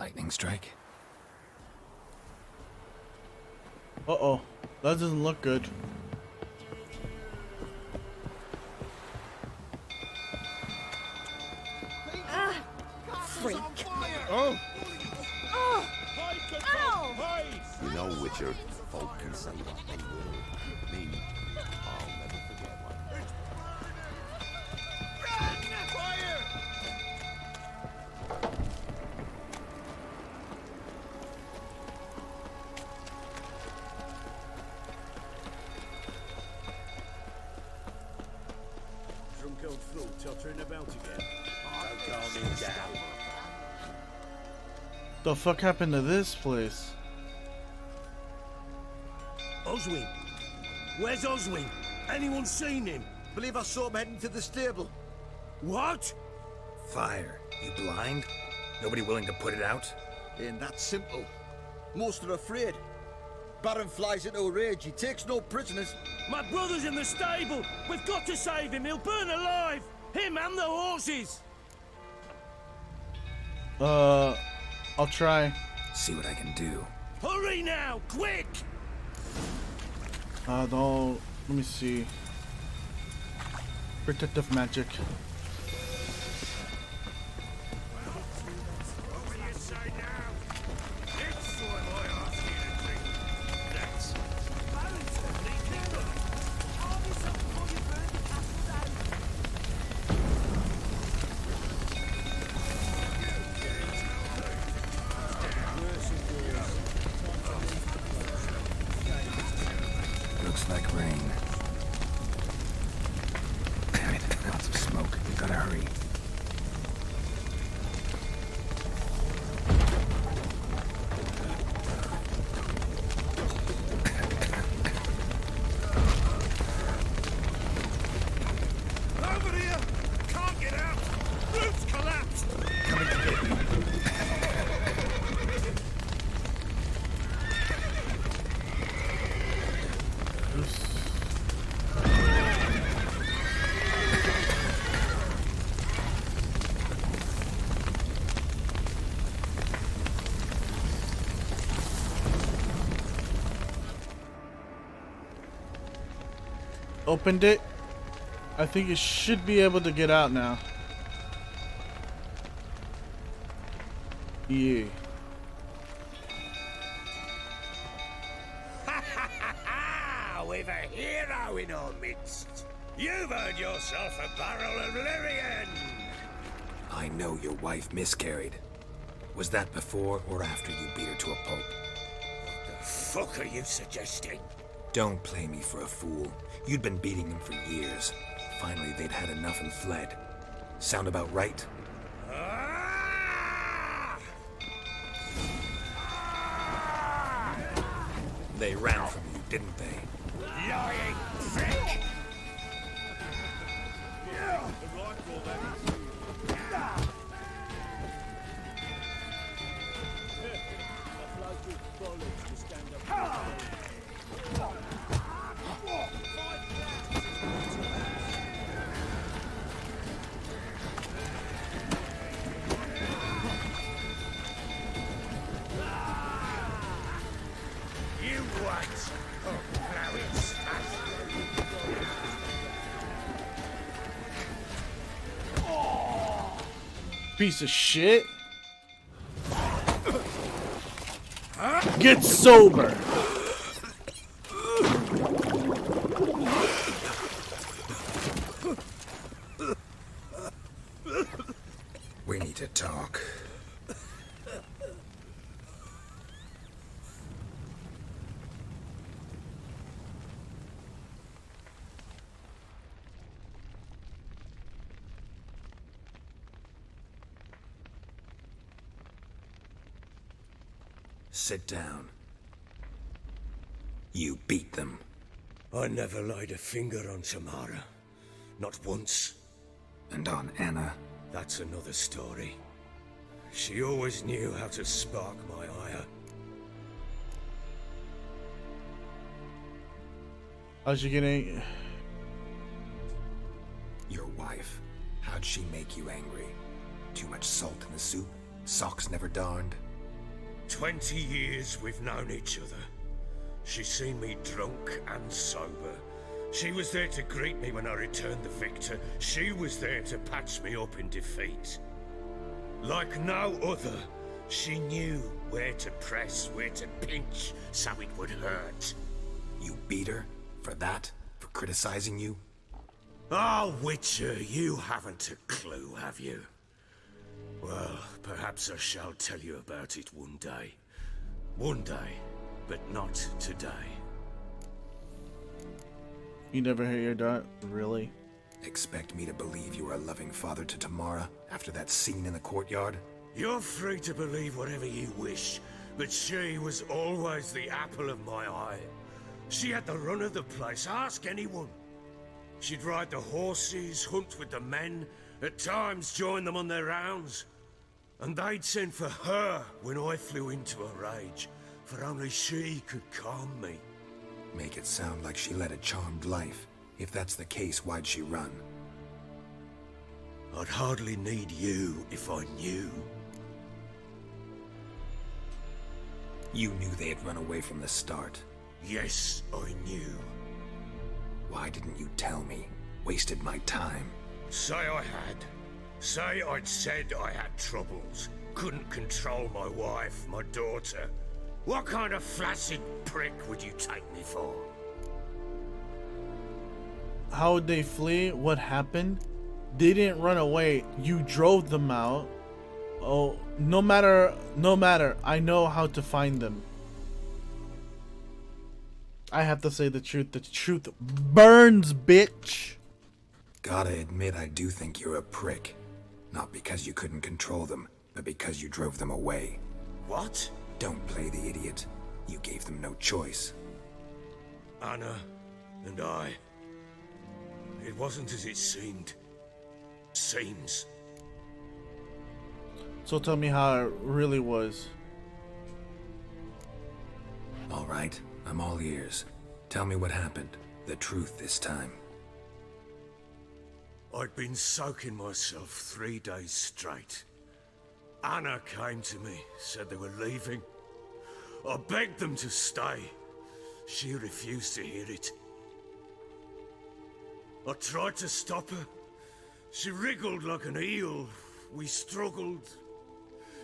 Lightning strike. Uh-oh. That doesn't look good. Freak. Oh! Ow! You know, Witcher, folk can say what they will. Me, I'll never forget one. Drunk old fool tottering about again. Don't calm me down. The fuck happened to this place? Oswin! Where's Oswin? Anyone seen him? Believe I saw him heading to the stable. What? Fire. You blind? Nobody willing to put it out? Ain't that simple. Most are afraid. Baron flies into a rage. He takes no prisoners. My brother's in the stable! We've got to save him! He'll burn alive! Him and the horses! I'll try. See what I can do. Hurry now! Quick! Don't. Let me see. Protective magic. What will you say now? It's what I ask you to drink. That's... Looks like rain. Damn it, lots of smoke. We gotta hurry. Over here! Can't get out! Roof's collapsed! Coming to get you. Opened it. I think it should be able to get out now. Yeah. We've a hero in our midst. You've earned yourself a barrel of Lyrian. I know your wife miscarried. Was that before or after you beat her to a pulp? What the fuck are you suggesting? Don't play me for a fool. You'd been beating them for years. Finally, they'd had enough and fled. Sound about right? Ah! They ran from you, didn't they? Lying prick! You wait! Oh, now it's Piece of shit. Get sober. We need to talk. Sit down. You beat them. I never laid a finger on Tamara. Not once. And on Anna. That's another story. She always knew how to spark my ire. How's she getting? Your wife. How'd she make you angry? Too much salt in the soup? Socks never darned? 20 years we've known each other. She's seen me drunk and sober. She was there to greet me when I returned the victor. She was there to patch me up in defeat. Like no other, she knew where to press, where to pinch, so it would hurt. You beat her? For that? For criticizing you? Oh, Witcher, you haven't a clue, have you? Well, perhaps I shall tell you about it one day. One day, but not today. You never hear your daughter? Really? Expect me to believe you were a loving father to Tamara after that scene in the courtyard? You're free to believe whatever you wish, but she was always the apple of my eye. She had the run of the place, ask anyone. She'd ride the horses, hunt with the men, at times join them on their rounds. And they'd send for her when I flew into a rage, for only she could calm me. Make it sound like she led a charmed life. If that's the case, why'd she run? I'd hardly need you if I knew. You knew they had run away from the start. Yes, I knew. Why didn't you tell me? Wasted my time. Say I had. Say I'd said I had troubles. Couldn't control my wife, my daughter. What kind of flaccid prick would you take me for? How would they flee? What happened? They didn't run away. You drove them out. Oh, no matter. I know how to find them. I have to say the truth. The truth burns, bitch. Gotta admit, I do think you're a prick. Not because you couldn't control them, but because you drove them away. What? Don't play the idiot. You gave them no choice. Anna and I. It wasn't as it seemed. Seems. So tell me how it really was. All right, I'm all ears. Tell me what happened. The truth this time. I'd been soaking myself 3 days straight. Anna came to me, said they were leaving. I begged them to stay. She refused to hear it. I tried to stop her. She wriggled like an eel. We struggled.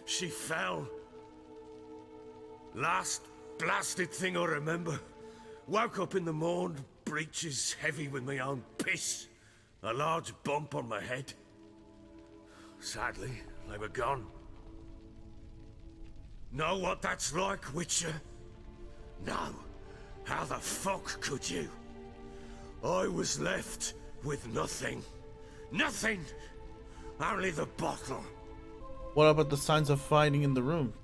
She fell. Last blasted thing I remember. Woke up in the morn, breeches heavy with my own piss. A large bump on my head. Sadly, they were gone. Know what that's like, Witcher? No. How the fuck could you? I was left with nothing. Nothing! Only the bottle. What about the signs of fighting in the room?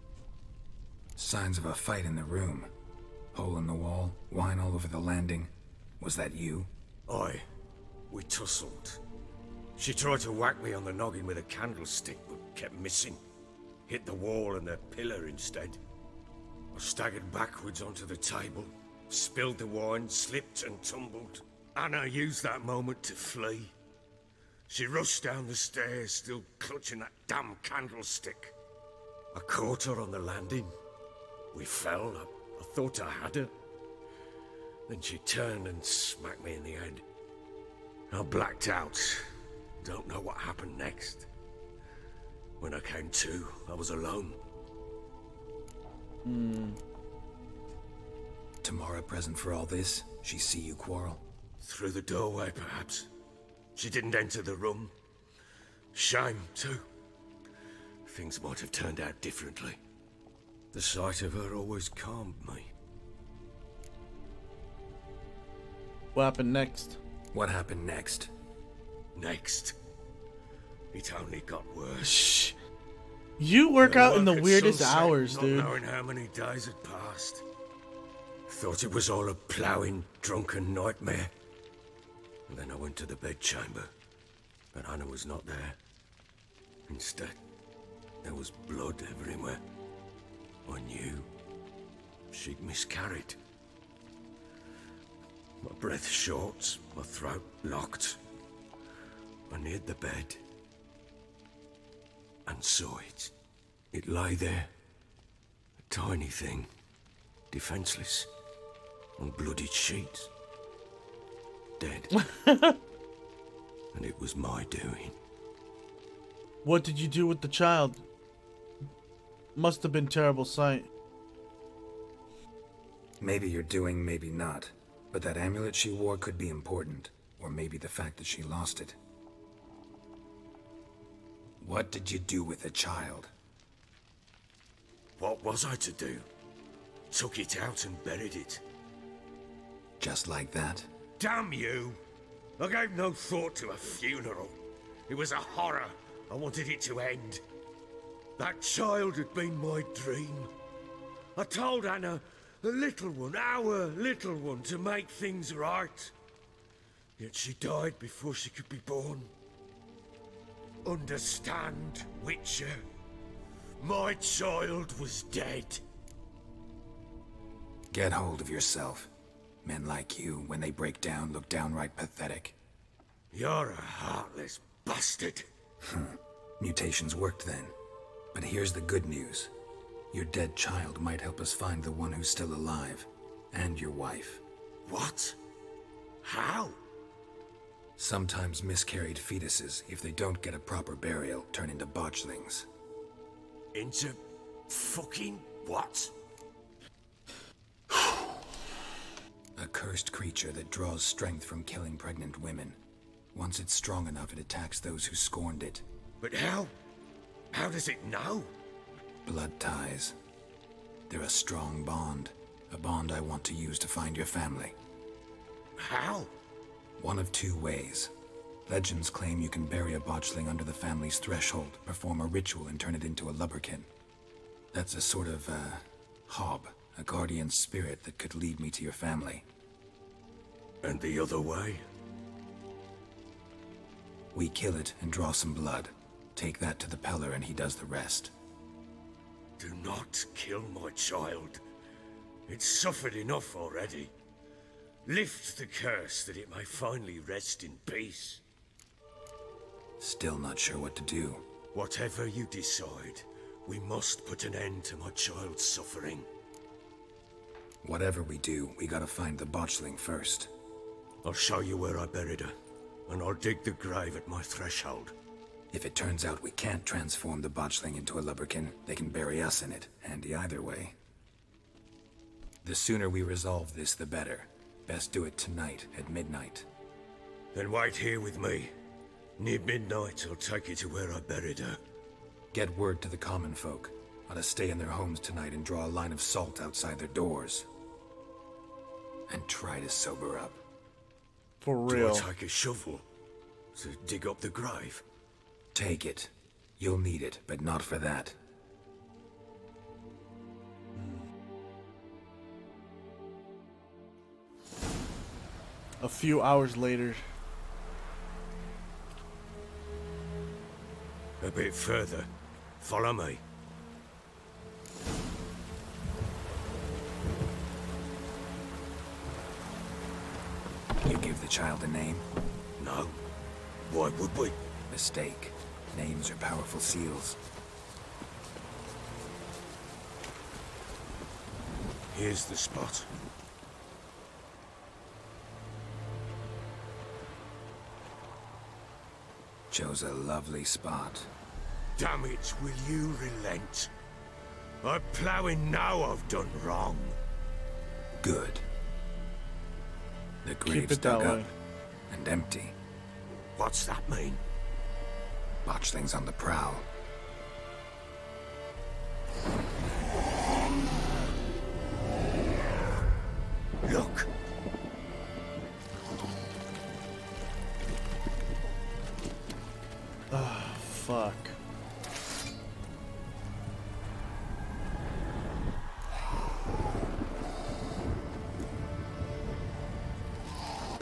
Signs of a fight in the room. Hole in the wall, wine all over the landing. Was that you? We tussled. She tried to whack me on the noggin with a candlestick, but kept missing. Hit the wall and the pillar instead. I staggered backwards onto the table, spilled the wine, slipped and tumbled. Anna used that moment to flee. She rushed down the stairs, still clutching that damn candlestick. I caught her on the landing. We fell. I thought I had her. Then she turned and smacked me in the head. I blacked out. Don't know what happened next. When I came to, I was alone. Tamara present for all this? She see you quarrel? Through the doorway, perhaps. She didn't enter the room. Shame, too. Things might have turned out differently. The sight of her always calmed me. What happened next? What happened next? Next. It only got worse. Shh. You work out in the Woke at weirdest sunset, hours, not dude. knowing how many days had passed. Thought it was all a ploughing, drunken nightmare. And then I went to the bedchamber, but Anna was not there. Instead, there was blood everywhere. I knew she'd miscarried. My breath short, my throat locked. I neared the bed and saw it. It lay there, tiny thing, defenseless, on bloodied sheets. Dead. And it was my doing. What did you do with the child? Must have been a terrible sight. Maybe you're doing, maybe not. But that amulet she wore could be important. Or maybe the fact that she lost it. What did you do with the child? What was I to do? Took it out and buried it. Just like that? Damn you! I gave no thought to a funeral. It was a horror. I wanted it to end. That child had been my dream. I told Anna, the little one, our little one, to make things right. Yet she died before she could be born. Understand, Witcher? My child was dead. Get hold of yourself. Men like you, when they break down, look downright pathetic. You're a heartless bastard. Mutations worked then. But here's the good news. Your dead child might help us find the one who's still alive. And your wife. What? How? Sometimes miscarried fetuses, if they don't get a proper burial, turn into botchlings. Into fucking what? A cursed creature that draws strength from killing pregnant women. Once it's strong enough, it attacks those who scorned it. But how? How does it know? Blood ties. They're a strong bond. A bond I want to use to find your family. How? One of two ways. Legends claim you can bury a botchling under the family's threshold, perform a ritual, and turn it into a lubberkin. That's a sort of, hob, a guardian spirit that could lead me to your family. And the other way? We kill it and draw some blood. Take that to the Peller and he does the rest. Do not kill my child. It's suffered enough already. Lift the curse that it may finally rest in peace. Still not sure what to do. Whatever you decide, we must put an end to my child's suffering. Whatever we do, we gotta find the botchling first. I'll show you where I buried her, and I'll dig the grave at my threshold. If it turns out we can't transform the botchling into a lubberkin, they can bury us in it. Handy either way. The sooner we resolve this, the better. Best do it tonight, at midnight. Then wait here with me. Near midnight, I'll take you to where I buried her. Get word to the common folk. Ought to stay in their homes tonight and draw a line of salt outside their doors. And try to sober up. For Do real. I take a shovel to dig up the grave? Take it. You'll need it, but not for that. A few hours later. A bit further. Follow me. You give the child a name? No. Why would we? Mistake. Names are powerful seals. Here's the spot. Chose a lovely spot. Damn it, will you relent? I'm ploughing now I've done wrong. Good. The grave's it that dug up way. and empty. What's that mean? Botchling's on the prowl. Look. Fuck.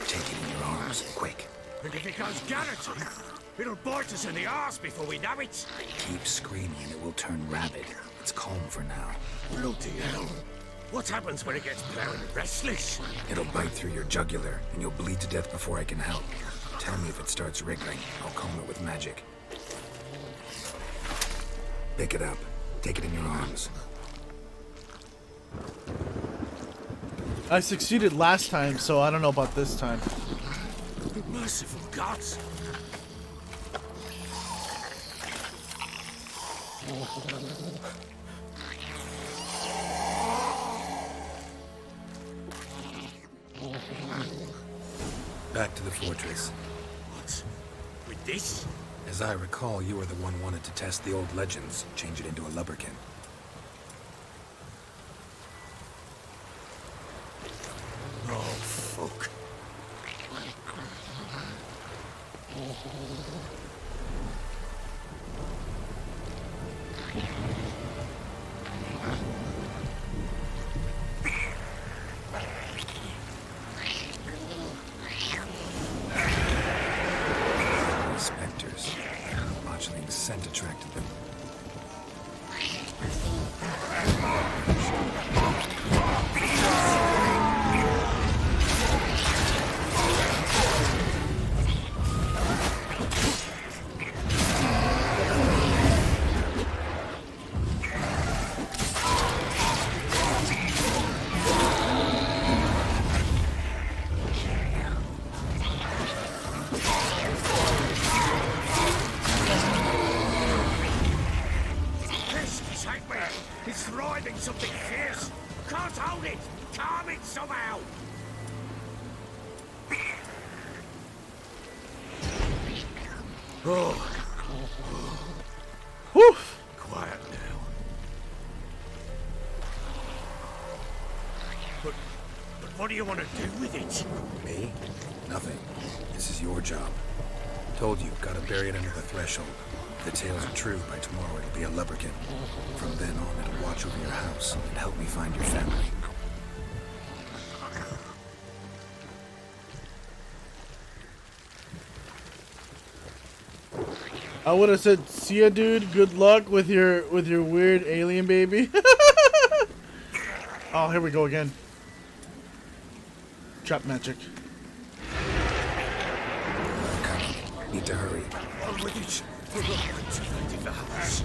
Take it in your arms, quick. And if it goes garroted, it'll bite us in the arse before we know it. Keep screaming and it will turn rabid. It's calm for now. Bloody hell. What happens when it gets plowing restless? It'll bite through your jugular and you'll bleed to death before I can help. Tell me if it starts wriggling. I'll calm it with magic. Pick it up. Take it in your arms. I succeeded last time, so I don't know about this time. Merciful gods! Back to the fortress. What? With this? As I recall, you were the one wanted to test the old legends, change it into a lubberkin. Oh, fuck. Spectres. Botchling's scent attracted them. This, take me! It's writhing something fierce! Can't hold it! Calm it somehow! Oh, Whew! quiet now. But what do you want to do with it? Me? Nothing. This is your job. Told you, gotta bury it under the threshold. If the tales are true, by tomorrow it'll be a lubberkin. From then on, it'll watch over your house and help me find your family. I would have said, "See ya, dude. Good luck with your weird alien baby." Oh, here we go again. Trap magic. Coming. Need to hurry. On with it! We're not going to find the house.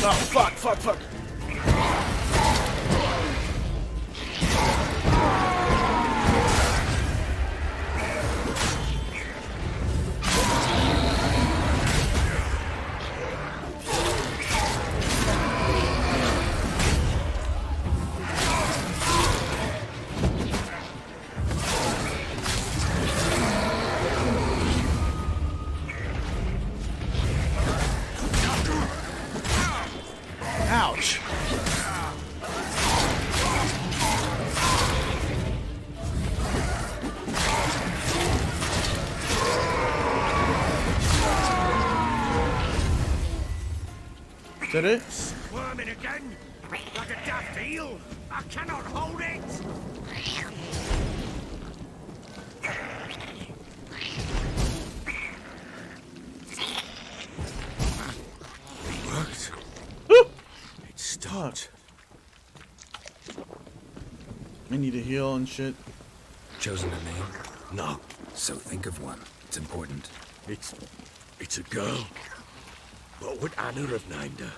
Oh, fuck, fuck, fuck. Ouch. Is that it? Squirming again? Like a daft eel? I cannot hold it! It worked. It stopped. I need to heal and shit. Chosen a name? No, So think of one. It's important. it's a girl. What would Anna have named her?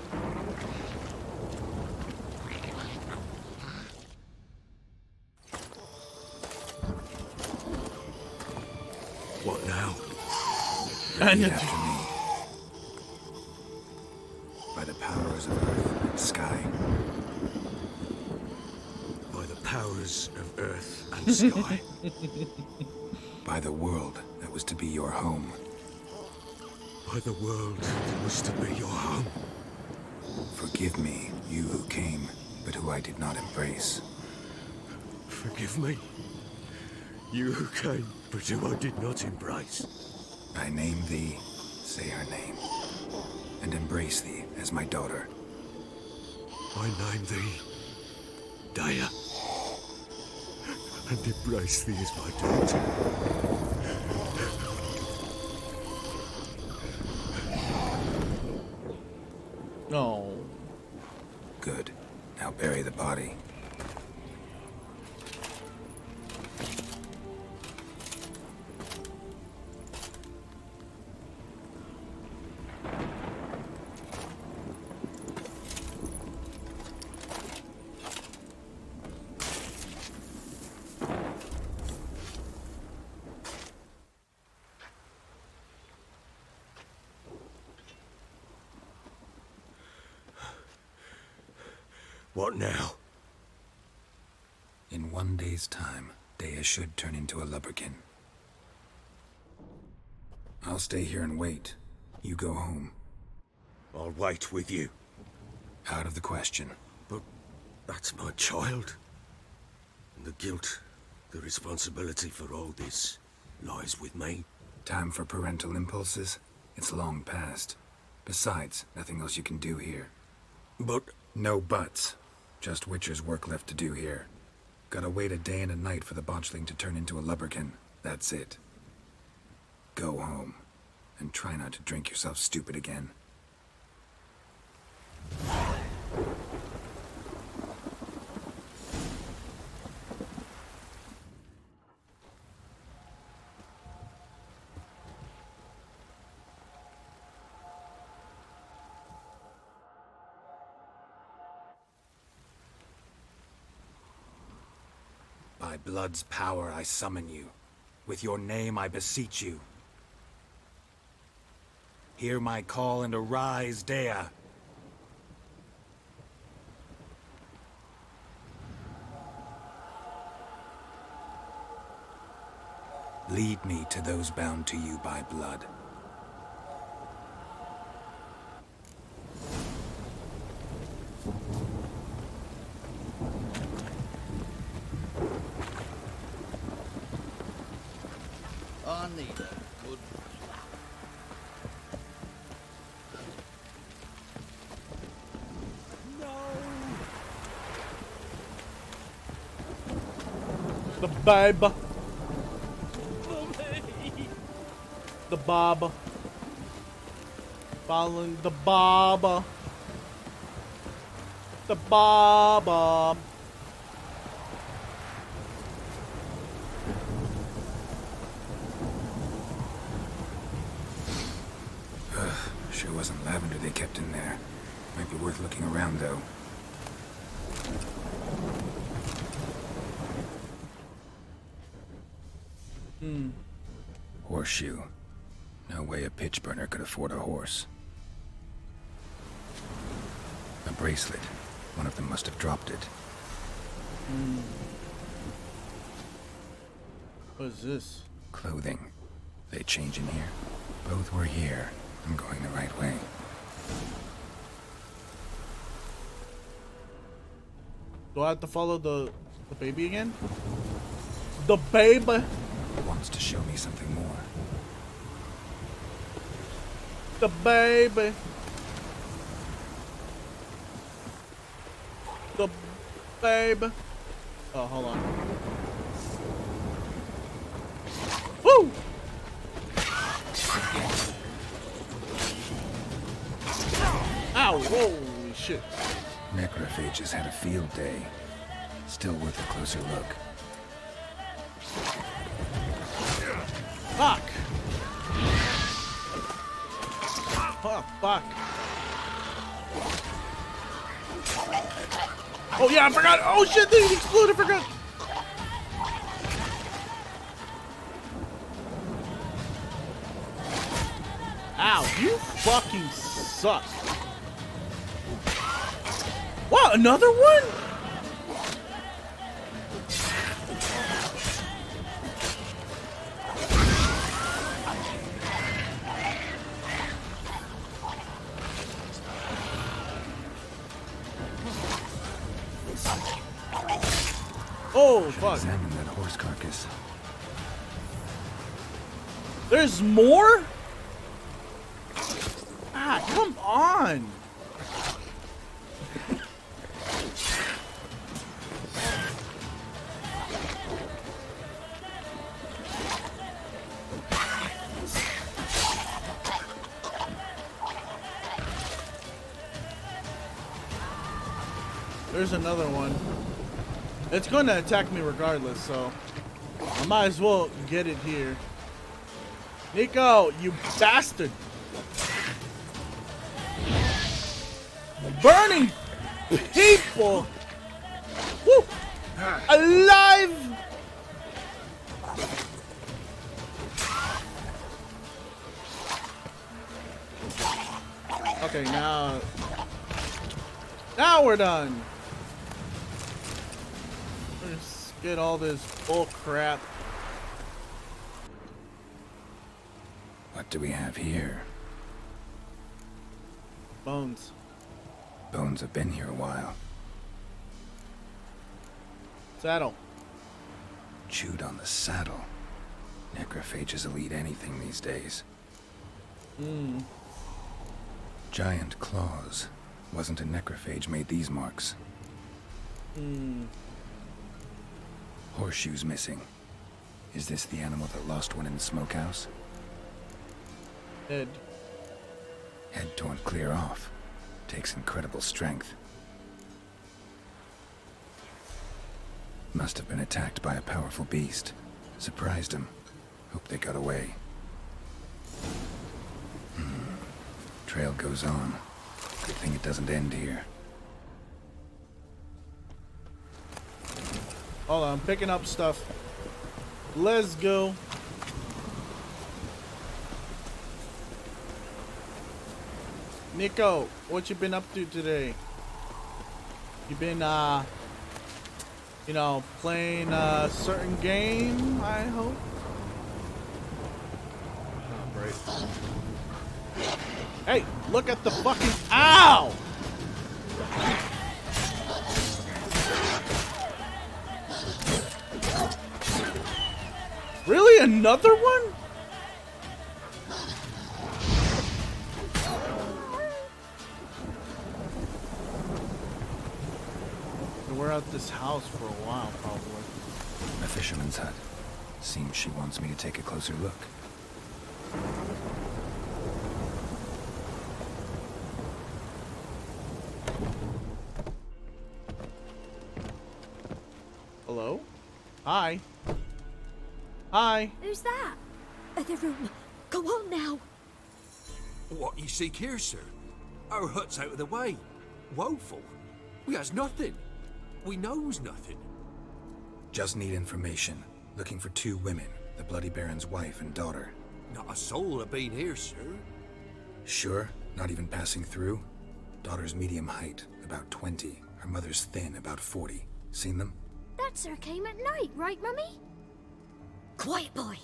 What now? Repeat after me. By the powers of earth and sky. By the powers of earth and sky. By the world that was to be your home. By the world that was to be your home. Forgive me, you who came, but who I did not embrace. Forgive me. You who came, but who I did not embrace. I name thee, say her name, and embrace thee as my daughter. I name thee Daya, and embrace thee as my daughter. No. Good. Now bury the body. What now? In 1 day's time, Dea should turn into a lubberkin. I'll stay here and wait. You go home. I'll wait with you. Out of the question. But that's my child. And the guilt, the responsibility for all this lies with me. Time for parental impulses? It's long past. Besides, nothing else you can do here. But No buts. Just Witcher's work left to do here. Gotta wait a day and a night for the botchling to turn into a lubberkin. That's it. Go home. And try not to drink yourself stupid again. By blood's power I summon you. With your name I beseech you. Hear my call and arise, Dea. Lead me to those bound to you by blood. I need a good The babe. The baba. Following the baba. The baba. Sure wasn't lavender they kept in there. Might be worth looking around, though. Horseshoe. No way a pitch burner could afford a horse. A bracelet. One of them must have dropped it. What is this? Clothing. They change in here? Both were here. I'm going the right way. Do I have to follow the baby again? The baby? Wants to show me something more. The baby. The baby. Oh, hold on. Woo! Ow! Holy shit. Necrophages had a field day. Still worth a closer look. Fuck! Oh, fuck. Oh, yeah, I forgot. Oh, shit, they exploded. I forgot. Ow, you fucking suck. What, another one? Oh, fuck. Examine that horse carcass. There's more? Ah, come on. There's another one. It's going to attack me regardless, so I might as well get it here. Nico, you bastard! Burning people! Woo! Alive! Okay, now we're done. Get all this bull crap. What do we have here? Bones. Bones have been here a while. Saddle. Chewed on the saddle. Necrophages will eat anything these days. Giant claws. Wasn't a necrophage made these marks. Horseshoes missing. Is this the animal that lost one in the smokehouse? Head. Head torn clear off. Takes incredible strength. Must have been attacked by a powerful beast. Surprised him. Hope they got away. Trail goes on. Good thing it doesn't end here. Hold on, I'm picking up stuff. Let's go. Nico, what you been up to today? You been, you know, playing a certain game, I hope? Hey, look at the fucking... Ow! Really? Another one? We're at this house for a while, probably. A fisherman's hut. Seems she wants me to take a closer look. Hello? Hi. Hi. Who's that? The room. Go on now. What you seek here, sir? Our hut's out of the way. Woeful. We has nothing. We knows nothing. Just need information. Looking for 2 women. The Bloody Baron's wife and daughter. Not a soul have been here, sir. Sure? Not even passing through? Daughter's medium height, about 20. Her mother's thin, about 40. Seen them? That sir came at night, right, Mummy? Quiet, boy.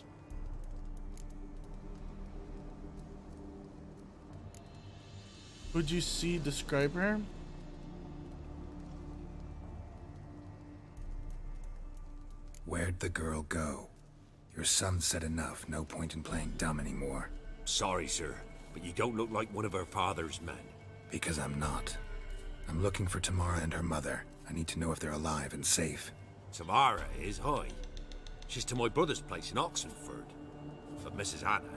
Would you see, describe her? Where'd the girl go? Your son said enough. No point in playing dumb anymore. Sorry, sir, but you don't look like one of our father's men. Because I'm not. I'm looking for Tamara and her mother. I need to know if they're alive and safe. Tamara is, aye. She's to my brother's place in Oxenford. For Mrs. Anna,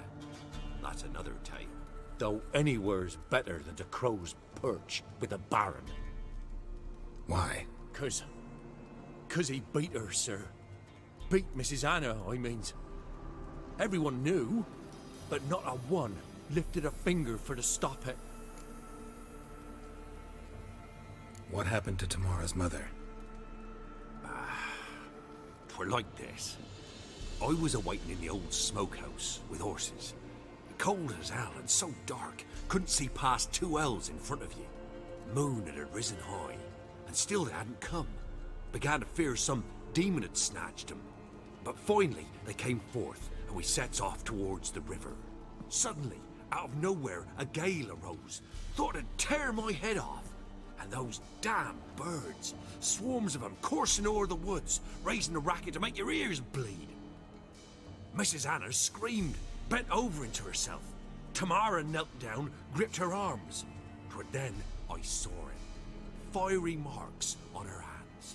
that's another tale. Though anywhere's better than the Crow's Perch with the Baron. Why? Cause he beat her, sir. Beat Mrs. Anna, I means. Everyone knew, but not a one lifted a finger for to stop it. What happened to Tamara's mother? Twere like this. I was awaiting in the old smokehouse with horses. Cold as hell and so dark, couldn't see past 2 ells in front of you. Moon had risen high, and still they hadn't come. Began to fear some demon had snatched them. But finally they came forth, and we sets off towards the river. Suddenly, out of nowhere, a gale arose. Thought it'd tear my head off. And those damn birds, swarms of them coursing o'er the woods, raising a racket to make your ears bleed. Mrs. Anna screamed, bent over into herself. Tamara knelt down, gripped her arms. But then I saw it. Fiery marks on her hands.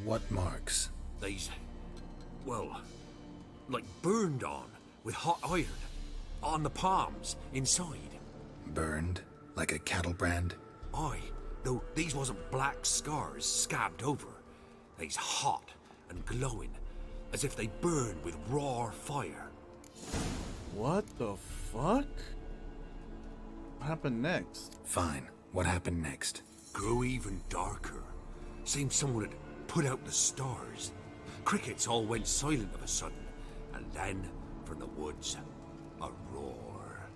What marks? These, well, like burned on with hot iron. On the palms, inside. Burned? Like a cattle brand? Aye, though these wasn't black scars scabbed over. They's hot and glowing, as if they burned with raw fire. What the fuck? What happened next? Fine. What happened next? Grew even darker. Seemed someone had put out the stars. Crickets all went silent of a sudden, and then, from the woods, a roar.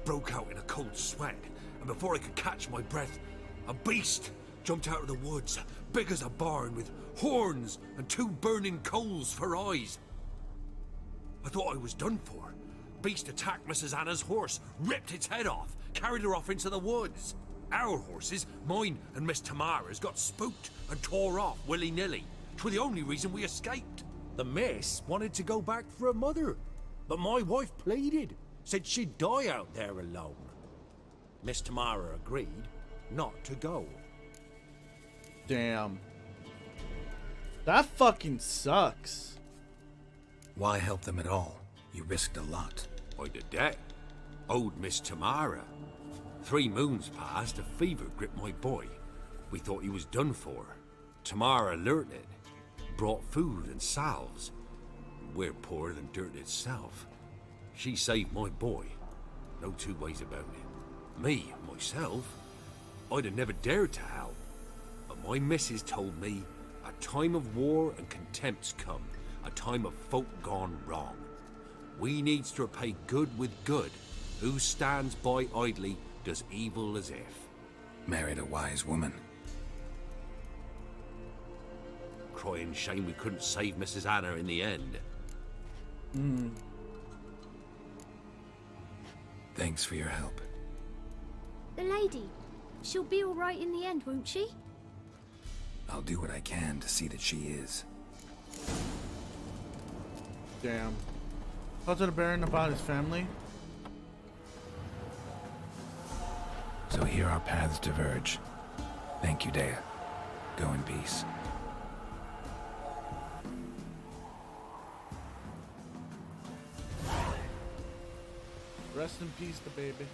broke out in a cold sweat, and before I could catch my breath, a beast jumped out of the woods, big as a barn, with horns and 2 burning coals for eyes. I thought I was done for. Beast attacked Mrs. Anna's horse, ripped its head off, carried her off into the woods. Our horses, mine and Miss Tamara's, got spooked and tore off willy-nilly. 'Twere the only reason we escaped. The miss wanted to go back for her mother, but my wife pleaded, said she'd die out there alone. Miss Tamara agreed not to go. Damn. That fucking sucks. Why help them at all? You risked a lot. I'd a debt. Owed Miss Tamara. 3 moons passed, a fever gripped my boy. We thought he was done for. Tamara learnt it. Brought food and salves. We're poorer than dirt itself. She saved my boy. No 2 ways about it. Me, myself, I'd have never dared to help. But my missus told me a time of war and contempt's come. A time of folk gone wrong. We needs to repay good with good. Who stands by idly does evil as if. Married a wise woman. Crying shame we couldn't save Mrs. Anna in the end. Thanks for your help. The lady. She'll be all right in the end, won't she? I'll do what I can to see that she is. Damn. Talk to the Baron about his family. So here our paths diverge. Thank you, Dea. Go in peace. Rest in peace, the baby.